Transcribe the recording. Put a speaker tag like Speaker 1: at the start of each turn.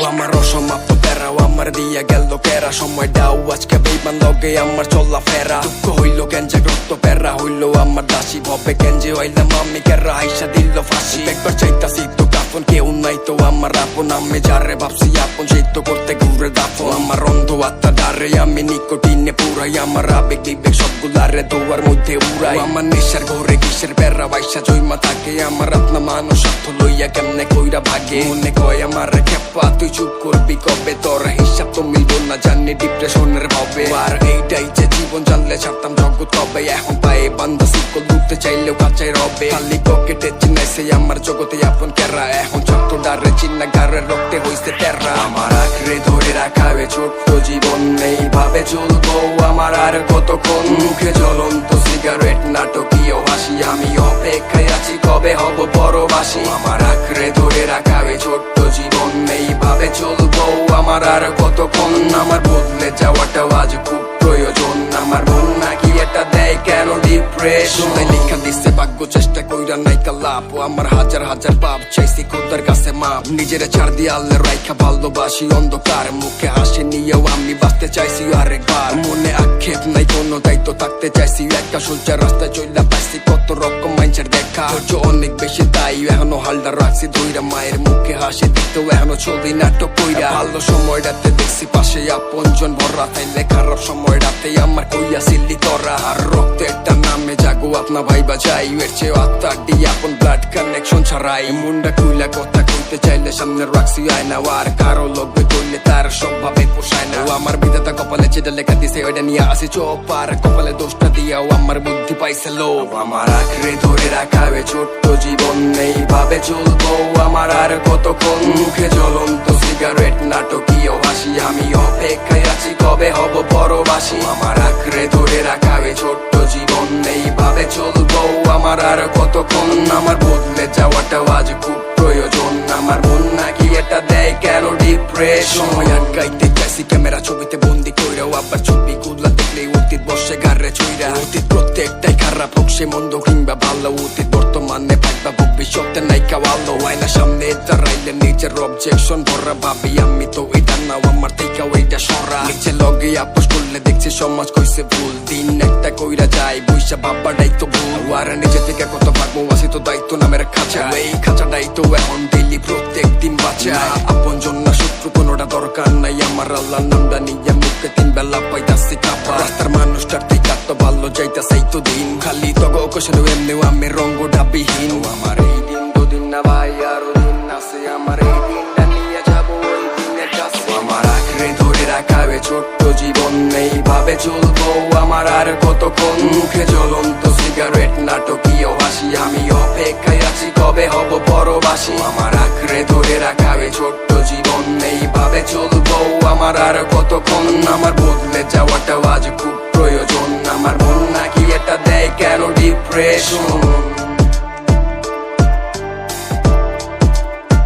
Speaker 1: আমার অসমাপ্ত প্যারা আমার দিয়া গেল কেরা সময়টাও আজকে বেইমান লগে আমার চলা ফেরা দুঃখ হইল গ্যাঞ্জাগ্রস্ত প্যারা হইল আমার দাসী ভবে গেঞ্জে হইলাম আমি কেরা হাইসা দিল ফাঁসি একবার চাইতাছি তো কাফন কেউ নাই তো আমার আপন আমি যারে ভাবছি আপন সেই তো করতে ঘুরে দাফন আমার অন্ধ আত্মা ডারে আমি নিকোটিনে পুরাই আমার আবেগ বিবেক সবগুলারে দোয়ার মধ্যে উড়াই আমার নেশার ঘরে কিসের প্যারা বাইসা জয়মা থাকে আমার আপনা মানুষ স্বার্থ লইয়া কেমনে কইরা ভাগে মনে কয় আমার খেপা তুই চুপ করবি কবে তোর হিসাব তো মিলবো না জানি ডিপ্রেশনের ভাবে আর এইটাই যে জীবন জানলে ছাড়তাম জগৎ কবে এখন পায়ে বান্ধা শিকল ঢুকতে চাইলেও কাঁচাই রবে খালি পকেটে চিনাইছে আমার জগতে আপন কেরা এখন ছোট্ট ডারে চিন্না গারের রক্তে হইছে তেরা আমার আঁকড়ে ধরে রাখা ছোট্ট জীবন এইভাবে চলবো আমার আর কতক্ষণ মুখে জ্বলন্ত সিগারেট নাটকীয় হাসি আমি অপেক্ষায় আছি কবে হব পরবাসী আমার আঁকড়ে ধরে রাখা ছোট্ট জীবন এইভাবে চলবো আমার আর কতক্ষণ আমার বদলে যাওয়াটাও আজ খুব প্রয়োজন আমার মন নাকি এটা দেয় কেন ডিপ্রেশন লেখা দিচ্ছে ভাগ্য চেষ্টা কইরা নাই কালাপ আমার হাজার হাজার পাপ চাইছি খোদার কাছে মাপ নিজের ছাড় দিয়ে আল্লাহ রাইখা ভালোবাসি অন্ধকার মুখে হাসি নিয়েও আমি বাঁচতে চাইছি আরেকবার মনে আক্ষেপ নাই কোনো দায়িত্ব থাকতে চাইছি একটা সোজা রাস্তায় চইলা পাইছি কত রকম মাইন্ডসেট দেখা ধৈর্য অনেক বেশি তাই এখনো হালদার রাখছি ধইরা মায়ের মুখে হাসি দেখতেও এখনো চলদি নাটক কইরা ভালো সময়টাতে দেখছি পাশে আপনজন ভরা তাইলে খারাপ সময়টাতে আমার কইয়া সিল্লি তোরা আর রক্তে একটা নামে জাগো আপনা ভাইবা যাই এর চেয়ে আত্মা দিয়ে আপন ব্লাড কানেকশন ছাড়াই মুন্ডা খুইলা কথা কইতে চাইলে সামনে রাখছি আয়না আর কারো লোভে করলে তার সবভাবে পোষায় না আমার বিধাতা কপালে যেটা লেখা দিছে ওইটা নিয়ে আসি চোপ আর কপালে দোষটা দিয়াও আমার বুদ্ধি পাইছে লোভ আমার আঁকড়ে ধরে রাখা ছোট্ট জীবন এইভাবে চলবো আমার আর কতক্ষণ মুখে জ্বলন্ত সিগারেট নাটকীয় হাসি আমি অপেক্ষায় আছি কবে হব পরবাসী আমার আঁকড়ে ধরে রাখা ছোট্ট জীবন এইভাবে চলবো আমার আর কতক্ষণ আমার বদলে যাওয়াটাও আজ খুব প্রয়োজন আমার মন নাকি এটা দেয় কেন ডিপ্রেশন সময় আটকাইতে চাইছি ক্যামেরা ছবিতে বন্দি কইরাও আবার ছবি গুলা দেখলে অতীত বসে গারে চইরা অতীত প্রত্যেকটাই খারাপ হোক সে মন্দ কিংবা ভালো অতীত বর্তমানে ভাববা ভবিষ্যতে নাই কাওয়ালো আয়না সামনে দাঁড়াইলে নিজের অবজেকশন ভরা ভাবি আমি তো এটা নাও আমার থেকে ওইটা সরা নিচে লগে আপোষ করলে দেখছি সমাজ কইছে ভুল দিন একটা কইরা যায় বৈশা ভাববাটাই তো ভুল আর নিজে থেকে কত ভাগবো আসি তো দায়িত্ব নামের খাঁচা এই খাঁচাটাই তো এখন ডেইলি প্রত্যেক দিন বাঁচায় আপন জন্য শত্রু কোনোটা দরকার নাই আমার আল্লাহ নামটা নিয়ে মুখে তিন বেলা পাইতাছি কাপা রাস্তার মানুষটার থেকে তো ভালো যাইতাছে তো দিন খালি তো কোশন এমনিও আমি রঙ্গ ডাবিহীন আমার এই দিন দুদিন না ভাই আরো দিন আছে আমার এই দিনটা নিয়ে যাবো ওই দিনের কাছে আমার আঁকড়ে ধরে রাখা ছোট্ট জীবন এইভাবে চলবো আমার আর কতক্ষণ মুখে জ্বলন্ত সিগারেট নাটকীয় হাসি আমি অপেক্ষায় আছি কবে হব পরবাসী আমার আঁকড়ে ধরে রাখা ছোট্ট জীবন এইভাবে চলবো আমার আর কতক্ষণ আমার বদলে যাওয়াটাও আজ খুব প্রয়োজন আমার মন নাকি এটা দেয় কেন ডিপ্রেশন